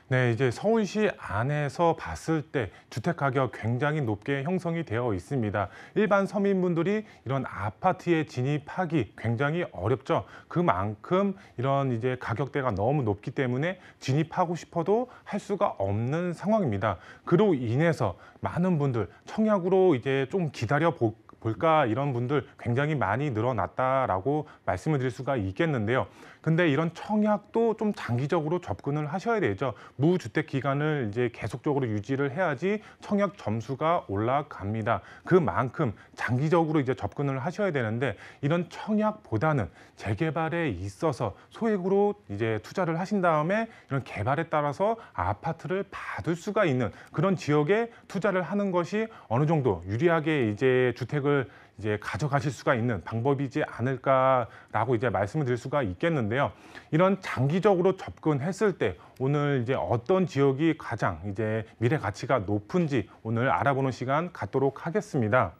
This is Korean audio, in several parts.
네, 이제 서울시 안에서 봤을 때 주택 가격 굉장히 높게 형성이 되어 있습니다. 일반 서민분들이 이런 아파트에 진입하기 굉장히 어렵죠. 그만큼 이런 이제 가격대가 너무 높기 때문에 진입하고 싶어도 할 수가 없는 상황입니다. 그로 인해서 많은 분들 청약으로 이제 좀 볼까 이런 분들 굉장히 많이 늘어났다라고 말씀을 드릴 수가 있겠는데요. 근데 이런 청약도 좀 장기적으로 접근을 하셔야 되죠. 무주택 기간을 이제 계속적으로 유지를 해야지 청약 점수가 올라갑니다. 그만큼 장기적으로 이제 접근을 하셔야 되는데 이런 청약보다는 재개발에 있어서 소액으로 이제 투자를 하신 다음에 이런 개발에 따라서 아파트를 받을 수가 있는 그런 지역에 투자를 하는 것이 어느 정도 유리하게 이제 주택을 이제 가져가실 수가 있는 방법이지 않을까라고 이제 말씀을 드릴 수가 있겠는데요. 이런 장기적으로 접근했을 때 오늘 이제 어떤 지역이 가장 이제 미래 가치가 높은지 오늘 알아보는 시간 갖도록 하겠습니다.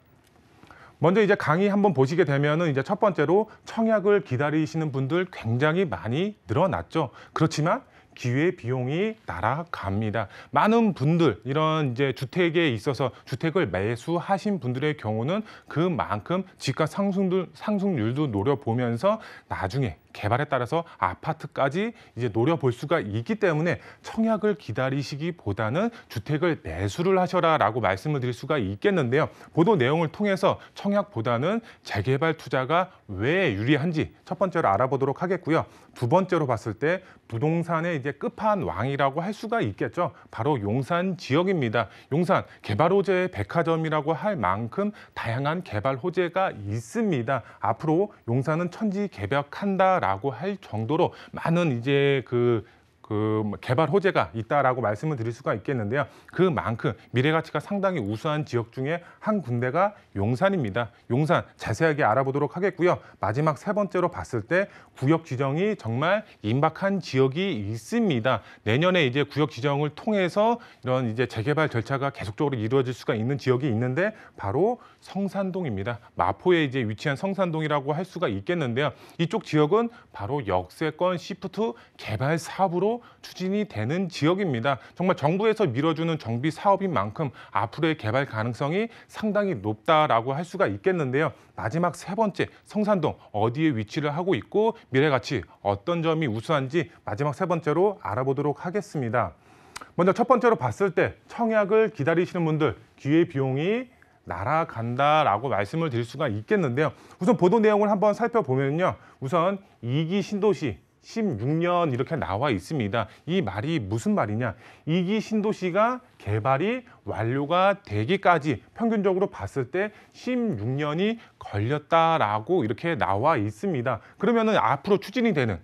먼저 이제 강의 한번 보시게 되면은 이제 첫 번째로 청약을 기다리시는 분들 굉장히 많이 늘어났죠. 그렇지만 기회 비용이 날아갑니다. 많은 분들 이런 이제 주택에 있어서 주택을 매수하신 분들의 경우는 그만큼 집값 상승률도 노려보면서 나중에 개발에 따라서 아파트까지 이제 노려볼 수가 있기 때문에 청약을 기다리시기보다는 주택을 매수를 하셔라라고 말씀을 드릴 수가 있겠는데요. 보도 내용을 통해서 청약보다는 재개발 투자가 왜 유리한지 첫 번째로 알아보도록 하겠고요. 두 번째로 봤을 때 부동산의 이제 끝판왕이라고 할 수가 있겠죠. 바로 용산 지역입니다. 용산 개발 호재의 백화점이라고 할 만큼 다양한 개발 호재가 있습니다. 앞으로 용산은 천지개벽한다라고 할 정도로 많은 이제 개발 호재가 있다라고 말씀을 드릴 수가 있겠는데요. 그만큼 미래 가치가 상당히 우수한 지역 중에 한 군데가 용산입니다. 용산 자세하게 알아보도록 하겠고요. 마지막 세 번째로 봤을 때 구역 지정이 정말 임박한 지역이 있습니다. 내년에 이제 구역 지정을 통해서 이런 이제 재개발 절차가 계속적으로 이루어질 수가 있는 지역이 있는데 바로 성산동입니다. 마포에 이제 위치한 성산동이라고 할 수가 있겠는데요. 이쪽 지역은 바로 역세권 시프트 개발 사업으로 추진이 되는 지역입니다. 정말 정부에서 밀어주는 정비 사업인 만큼 앞으로의 개발 가능성이 상당히 높다라고 할 수가 있겠는데요. 마지막 세 번째, 성산동 어디에 위치를 하고 있고 미래 가치 어떤 점이 우수한지 마지막 세 번째로 알아보도록 하겠습니다. 먼저 첫 번째로 봤을 때 청약을 기다리시는 분들 기회 비용이 날아간다라고 말씀을 드릴 수가 있겠는데요. 우선 보도 내용을 한번 살펴보면요. 우선 2기 신도시 16년 이렇게 나와 있습니다. 이 말이 무슨 말이냐? 2기 신도시가 개발이 완료가 되기까지 평균적으로 봤을 때 16년이 걸렸다라고 이렇게 나와 있습니다. 그러면은 앞으로 추진이 되는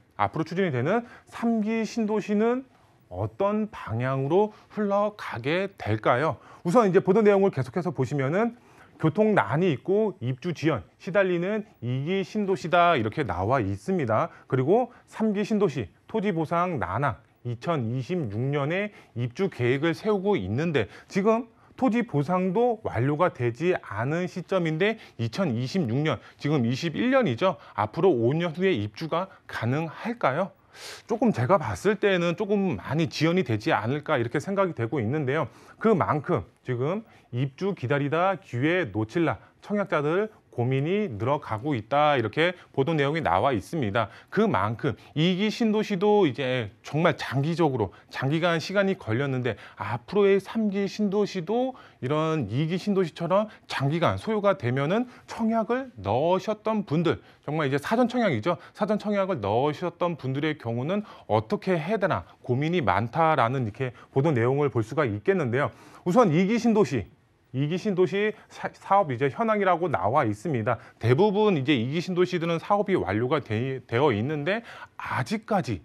3기 신도시는 어떤 방향으로 흘러가게 될까요? 우선 이제 보도 내용을 계속해서 보시면은 교통난이 있고 입주 지연, 시달리는 2기 신도시다 이렇게 나와 있습니다. 그리고 3기 신도시, 토지 보상 난항, 2026년에 입주 계획을 세우고 있는데 지금 토지 보상도 완료가 되지 않은 시점인데 2026년, 지금 21년이죠. 앞으로 5년 후에 입주가 가능할까요? 조금 제가 봤을 때는 조금 많이 지연이 되지 않을까 이렇게 생각이 되고 있는데요. 그만큼 지금 입주 기다리다 기회 놓칠라 청약자들 고민이 늘어가고 있다 이렇게 보도 내용이 나와 있습니다. 그만큼 2기 신도시도 이제 정말 장기간 시간이 걸렸는데 앞으로의 3기 신도시도 이런 2기 신도시처럼 장기간 소요가 되면은 청약을 넣으셨던 분들 정말 이제 사전 청약이죠. 사전 청약을 넣으셨던 분들의 경우는 어떻게 해야 되나 고민이 많다라는 이렇게 보도 내용을 볼 수가 있겠는데요. 우선 2기 신도시 사업 이제 현황이라고 나와 있습니다. 대부분 이제 2기 신도시들은 사업이 완료가 되어 있는데 아직까지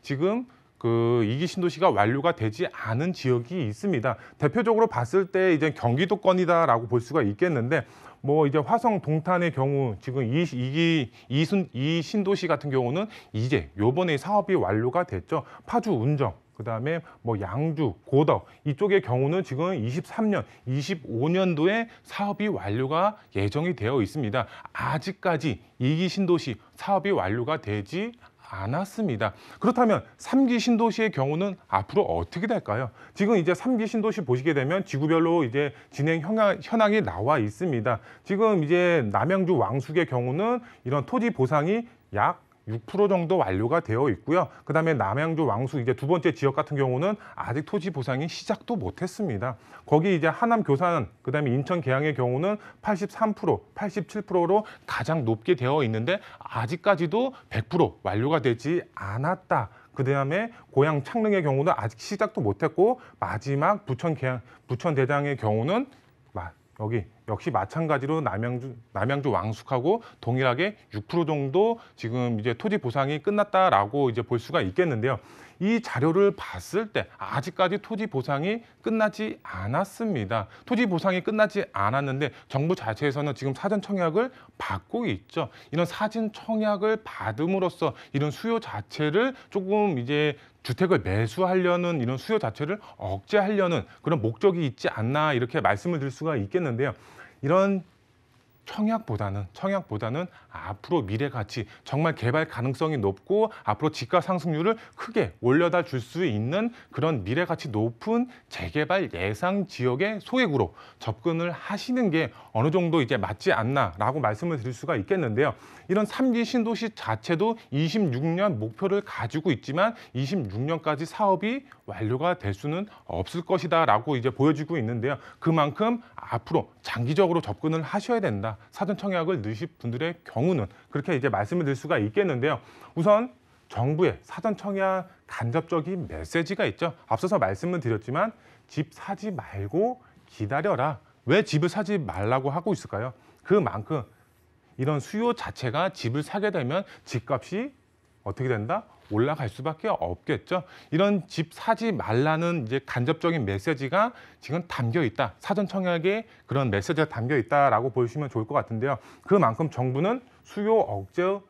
지금 그 2기 신도시가 완료가 되지 않은 지역이 있습니다. 대표적으로 봤을 때 이제 경기도권이다라고 볼 수가 있겠는데 뭐 이제 화성 동탄의 경우 지금 이 신도시 같은 경우는 이제 요번에 사업이 완료가 됐죠. 파주 운정 그다음에 뭐 양주, 고덕 이쪽의 경우는 지금 23년, 25년도에 사업이 완료가 예정이 되어 있습니다. 아직까지 2기 신도시 사업이 완료가 되지 않았습니다. 그렇다면 3기 신도시의 경우는 앞으로 어떻게 될까요? 지금 이제 3기 신도시 보시게 되면 지구별로 이제 진행 현황이 나와 있습니다. 지금 이제 남양주 왕숙의 경우는 이런 토지 보상이 약 6% 정도 완료가 되어 있고요. 그다음에 남양주 왕숙 이제 두 번째 지역 같은 경우는 아직 토지 보상이 시작도 못했습니다. 거기 이제 하남 교산 그다음에 인천 계양의 경우는 83%, 87%로 가장 높게 되어 있는데 아직까지도 100% 완료가 되지 않았다. 그다음에 고양 창릉의 경우는 아직 시작도 못했고 마지막 부천 대장의 경우는 여기 역시 마찬가지로 남양주 왕숙하고 동일하게 6% 정도 지금 이제 토지 보상이 끝났다라고 이제 볼 수가 있겠는데요. 이 자료를 봤을 때 아직까지 토지 보상이 끝나지 않았습니다. 토지 보상이 끝나지 않았는데 정부 자체에서는 지금 사전 청약을 받고 있죠. 이런 사전 청약을 받음으로써 이런 수요 자체를 조금 이제 주택을 매수하려는 이런 수요 자체를 억제하려는 그런 목적이 있지 않나 이렇게 말씀을 드릴 수가 있겠는데요. 이런 청약보다는 앞으로 미래 가치 정말 개발 가능성이 높고 앞으로 집가 상승률을 크게 올려다 줄 수 있는 그런 미래 가치 높은 재개발 예상 지역의 소액으로 접근을 하시는 게 어느 정도 이제 맞지 않나라고 말씀을 드릴 수가 있겠는데요. 이런 3기 신도시 자체도 26년 목표를 가지고 있지만 26년까지 사업이 완료가 될 수는 없을 것이다라고 이제 보여지고 있는데요. 그만큼 앞으로 장기적으로 접근을 하셔야 된다. 사전 청약을 넣으실 분들의 경우는 그렇게 이제 말씀을 드릴 수가 있겠는데요. 우선 정부의 사전 청약 간접적인 메시지가 있죠. 앞서서 말씀을 드렸지만 집 사지 말고 기다려라. 왜 집을 사지 말라고 하고 있을까요? 그만큼 이런 수요 자체가 집을 사게 되면 집값이 어떻게 된다? 올라갈 수밖에 없겠죠. 이런 집 사지 말라는 이제 간접적인 메시지가 지금 담겨 있다. 사전 청약에 그런 메시지가 담겨 있다라고 보시면 좋을 것 같은데요. 그만큼 정부는 수요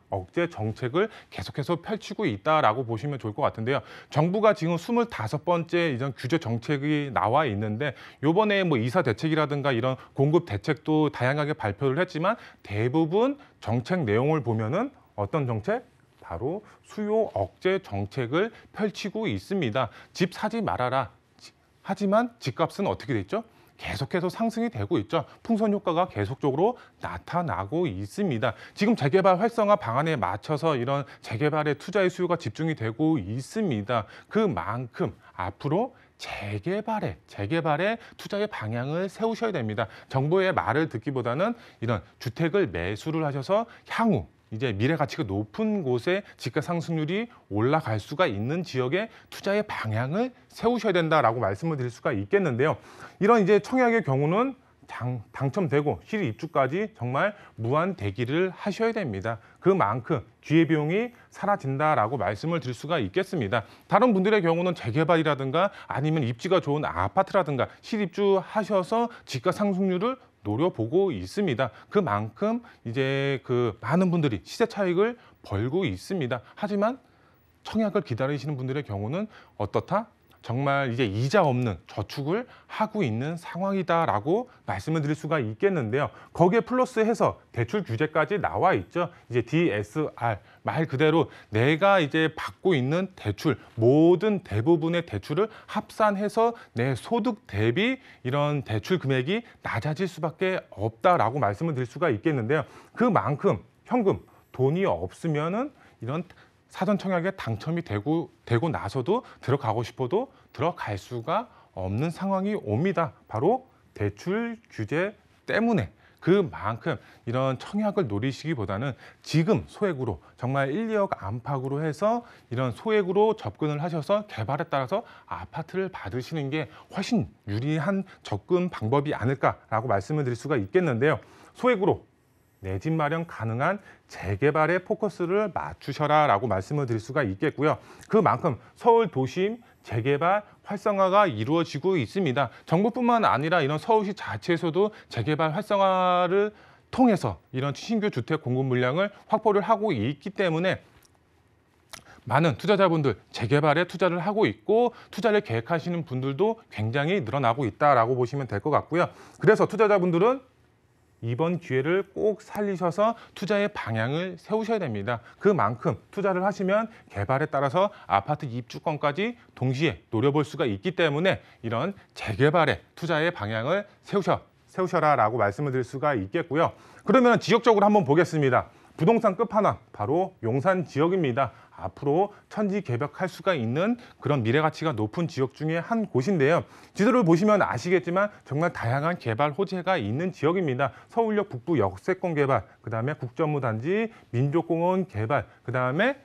억제 정책을 계속해서 펼치고 있다라고 보시면 좋을 것 같은데요. 정부가 지금 25번째 이런 규제 정책이 나와 있는데 요번에 뭐 이사 대책이라든가 이런 공급 대책도 다양하게 발표를 했지만 대부분 정책 내용을 보면은 어떤 정책? 바로 수요 억제 정책을 펼치고 있습니다. 집 사지 말아라. 하지만 집값은 어떻게 됐죠? 계속해서 상승이 되고 있죠. 풍선 효과가 계속적으로 나타나고 있습니다. 지금 재개발 활성화 방안에 맞춰서 이런 재개발의 투자의 수요가 집중이 되고 있습니다. 그만큼 앞으로 재개발에 투자의 방향을 세우셔야 됩니다. 정부의 말을 듣기보다는 이런 주택을 매수를 하셔서 향후 이제 미래 가치가 높은 곳에 집가 상승률이 올라갈 수가 있는 지역에 투자의 방향을 세우셔야 된다라고 말씀을 드릴 수가 있겠는데요. 이런 이제 청약의 경우는 당첨되고 실입 입주까지 정말 무한 대기를 하셔야 됩니다. 그만큼 기회비용이 사라진다라고 말씀을 드릴 수가 있겠습니다. 다른 분들의 경우는 재개발이라든가 아니면 입지가 좋은 아파트라든가 실입주하셔서 집가 상승률을 노려보고 있습니다. 그만큼 이제 많은 분들이 시세 차익을 벌고 있습니다. 하지만 청약을 기다리시는 분들의 경우는 어떻다? 정말 이제 이자 없는 저축을 하고 있는 상황이다라고 말씀을 드릴 수가 있겠는데요. 거기에 플러스해서 대출 규제까지 나와 있죠. 이제 DSR 말 그대로 내가 이제 받고 있는 대출 모든 대부분의 대출을 합산해서 내 소득 대비 이런 대출 금액이 낮아질 수밖에 없다라고 말씀을 드릴 수가 있겠는데요. 그만큼 현금 돈이 없으면은 이런 사전 청약에 당첨이 되고 나서도 들어가고 싶어도 들어갈 수가 없는 상황이 옵니다. 바로 대출 규제 때문에. 그만큼 이런 청약을 노리시기보다는 지금 소액으로 정말 1, 2억 안팎으로 해서 이런 소액으로 접근을 하셔서 개발에 따라서 아파트를 받으시는 게 훨씬 유리한 접근 방법이 아닐까라고 말씀을 드릴 수가 있겠는데요. 소액으로 내 집 마련 가능한 재개발에 포커스를 맞추셔라라고 말씀을 드릴 수가 있겠고요. 그만큼 서울 도심 재개발 활성화가 이루어지고 있습니다. 정부뿐만 아니라 이런 서울시 자체에서도 재개발 활성화를 통해서 이런 신규 주택 공급 물량을 확보를 하고 있기 때문에 많은 투자자분들 재개발에 투자를 하고 있고 투자를 계획하시는 분들도 굉장히 늘어나고 있다라고 보시면 될 것 같고요. 그래서 투자자분들은 이번 기회를 꼭 살리셔서 투자의 방향을 세우셔야 됩니다. 그만큼 투자를 하시면 개발에 따라서 아파트 입주권까지 동시에 노려볼 수가 있기 때문에 이런 재개발에 투자의 방향을 세우셔라라고 말씀을 드릴 수가 있겠고요. 그러면 지역적으로 한번 보겠습니다. 부동산 끝판왕 바로 용산 지역입니다. 앞으로 천지개벽할 수가 있는 그런 미래가치가 높은 지역 중에 한 곳인데요. 지도를 보시면 아시겠지만 정말 다양한 개발 호재가 있는 지역입니다. 서울역 북부 역세권 개발, 그다음에 국제업무단지, 민족공원 개발, 그다음에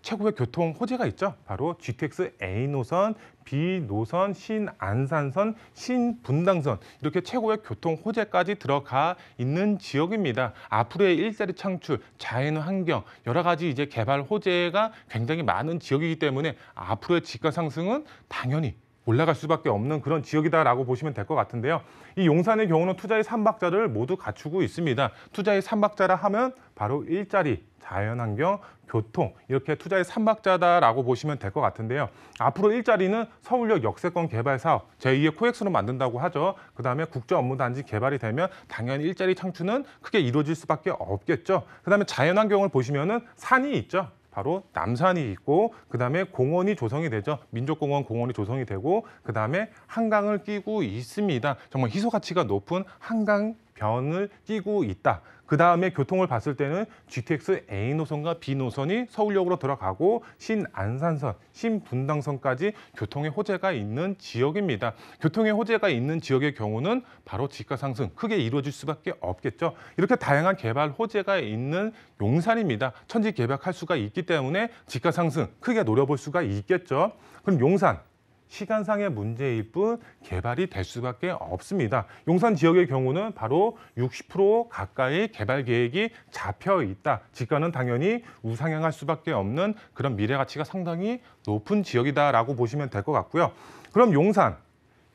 최고의 교통 호재가 있죠. 바로 GTX A 노선, B 노선, 신안산선, 신분당선 이렇게 최고의 교통 호재까지 들어가 있는 지역입니다. 앞으로의 일자리 창출, 자연 환경 여러 가지 이제 개발 호재가 굉장히 많은 지역이기 때문에 앞으로의 집가 상승은 당연히 올라갈 수밖에 없는 그런 지역이다라고 보시면 될 것 같은데요. 이 용산의 경우는 투자의 삼박자를 모두 갖추고 있습니다. 투자의 삼박자라 하면 바로 일자리, 자연환경, 교통 이렇게 투자의 삼박자다라고 보시면 될 것 같은데요. 앞으로 일자리는 서울역 역세권 개발 사업, 제2의 코엑스로 만든다고 하죠. 그다음에 국제업무단지 개발이 되면 당연히 일자리 창출은 크게 이루어질 수밖에 없겠죠. 그다음에 자연환경을 보시면은 산이 있죠. 바로 남산이 있고 그다음에 공원이 조성이 되죠. 민족공원 공원이 조성이 되고 그다음에 한강을 끼고 있습니다. 정말 희소 가치가 높은 한강변을 끼고 있다. 그다음에 교통을 봤을 때는 GTX A 노선과 B 노선이 서울역으로 들어가고 신안산선, 신분당선까지 교통의 호재가 있는 지역입니다. 교통의 호재가 있는 지역의 경우는 바로 집가 상승 크게 이루어질 수밖에 없겠죠. 이렇게 다양한 개발 호재가 있는 용산입니다. 천지개벽할 수가 있기 때문에 집가 상승 크게 노려볼 수가 있겠죠. 그럼 용산. 시간상의 문제일 뿐 개발이 될 수밖에 없습니다. 용산 지역의 경우는 바로 60% 가까이 개발 계획이 잡혀 있다. 집가는 당연히 우상향할 수밖에 없는 그런 미래 가치가 상당히 높은 지역이다라고 보시면 될 것 같고요. 그럼 용산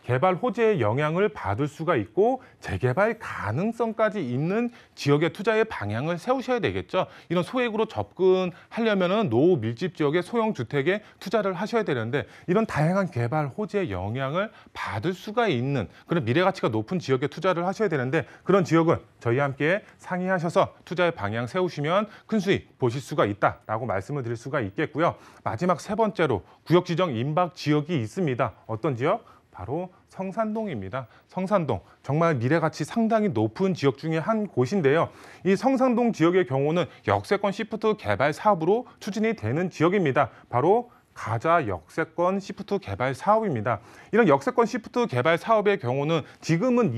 개발 호재의 영향을 받을 수가 있고 재개발 가능성까지 있는 지역의 투자의 방향을 세우셔야 되겠죠. 이런 소액으로 접근하려면 노후 밀집 지역의 소형 주택에 투자를 하셔야 되는데 이런 다양한 개발 호재의 영향을 받을 수가 있는 그런 미래 가치가 높은 지역에 투자를 하셔야 되는데 그런 지역은 저희와 함께 상의하셔서 투자의 방향 세우시면 큰 수익 보실 수가 있다라고 말씀을 드릴 수가 있겠고요. 마지막 세 번째로 구역 지정 임박 지역이 있습니다. 어떤 지역? 바로 성산동입니다. 성산동 정말 미래가치 상당히 높은 지역 중에 한 곳인데요. 이 성산동 지역의 경우는 역세권 시프트 개발 사업으로 추진이 되는 지역입니다. 바로 가자 역세권 시프트 개발 사업입니다. 이런 역세권 시프트 개발 사업의 경우는 지금은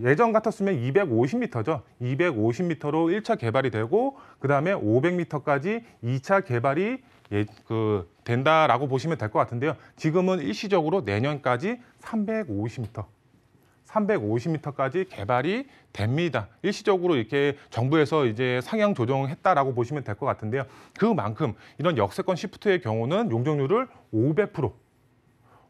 예전 같았으면 250m죠. 250m로 1차 개발이 되고 그다음에 500m까지 2차 개발이 된다라고 보시면 될 것 같은데요. 지금은 일시적으로 내년까지 350m까지 개발이 됩니다. 일시적으로 이렇게 정부에서 이제 상향 조정했다라고 보시면 될 것 같은데요. 그만큼 이런 역세권 시프트의 경우는 용적률을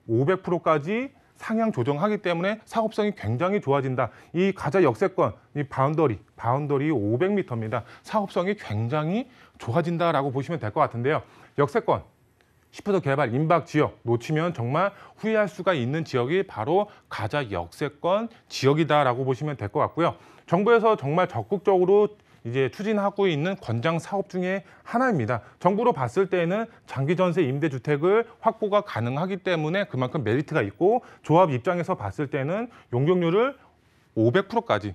500%까지 상향 조정하기 때문에 사업성이 굉장히 좋아진다. 이 가자 역세권, 이 바운더리 500m입니다. 사업성이 굉장히 좋아진다라고 보시면 될 것 같은데요. 역세권, 시프트 개발 임박 지역 놓치면 정말 후회할 수가 있는 지역이 바로 가자 역세권 지역이다라고 보시면 될 것 같고요. 정부에서 정말 적극적으로 이제 추진하고 있는 권장 사업 중에 하나입니다. 정부로 봤을 때는 장기 전세 임대주택을 확보가 가능하기 때문에 그만큼 메리트가 있고 조합 입장에서 봤을 때는 용적률을 500%까지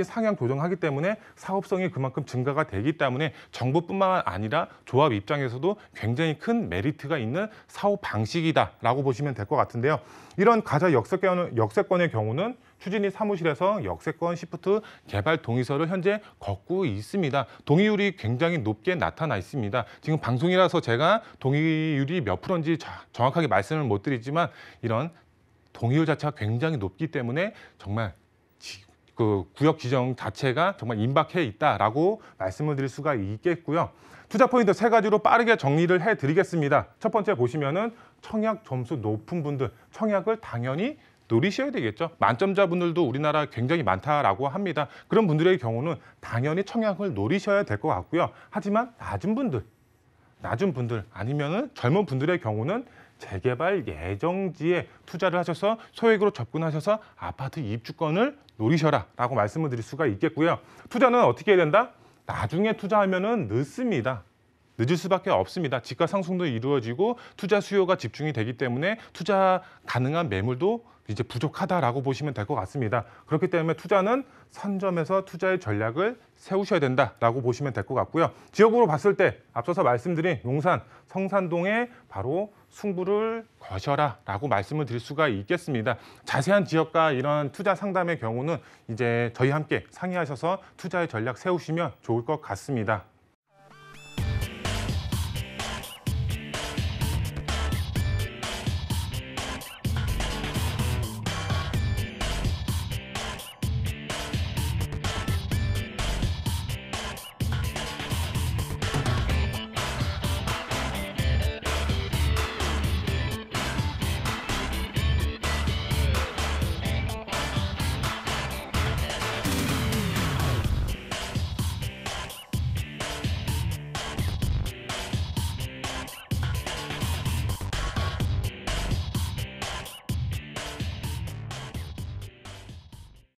상향 조정하기 때문에 사업성이 그만큼 증가가 되기 때문에 정부뿐만 아니라 조합 입장에서도 굉장히 큰 메리트가 있는 사업 방식이다라고 보시면 될 것 같은데요. 이런 가자 역세권의 경우는 추진위 사무실에서 역세권 시프트 개발 동의서를 현재 걷고 있습니다. 동의율이 굉장히 높게 나타나 있습니다. 지금 방송이라서 제가 동의율이 몇 프로인지 정확하게 말씀을 못 드리지만 이런 동의율 자체가 굉장히 높기 때문에 정말 구역 지정 자체가 정말 임박해 있다라고 말씀을 드릴 수가 있겠고요. 투자 포인트 세 가지로 빠르게 정리를 해드리겠습니다. 첫 번째 보시면은 청약 점수 높은 분들, 청약을 당연히 노리셔야 되겠죠. 만점자분들도 우리나라 굉장히 많다라고 합니다. 그런 분들의 경우는 당연히 청약을 노리셔야 될 것 같고요. 하지만 낮은 분들 아니면은 젊은 분들의 경우는 재개발 예정지에 투자를 하셔서 소액으로 접근하셔서 아파트 입주권을 노리셔라라고 말씀을 드릴 수가 있겠고요. 투자는 어떻게 해야 된다? 나중에 투자하면은 늦습니다. 늦을 수밖에 없습니다. 지가 상승도 이루어지고 투자 수요가 집중이 되기 때문에 투자 가능한 매물도 이제 부족하다라고 보시면 될 것 같습니다. 그렇기 때문에 투자는 선점해서 투자의 전략을 세우셔야 된다라고 보시면 될 것 같고요. 지역으로 봤을 때 앞서서 말씀드린 용산, 성산동에 바로 승부를 거셔라라고 말씀을 드릴 수가 있겠습니다. 자세한 지역과 이런 투자 상담의 경우는 이제 저희 함께 상의하셔서 투자의 전략 세우시면 좋을 것 같습니다.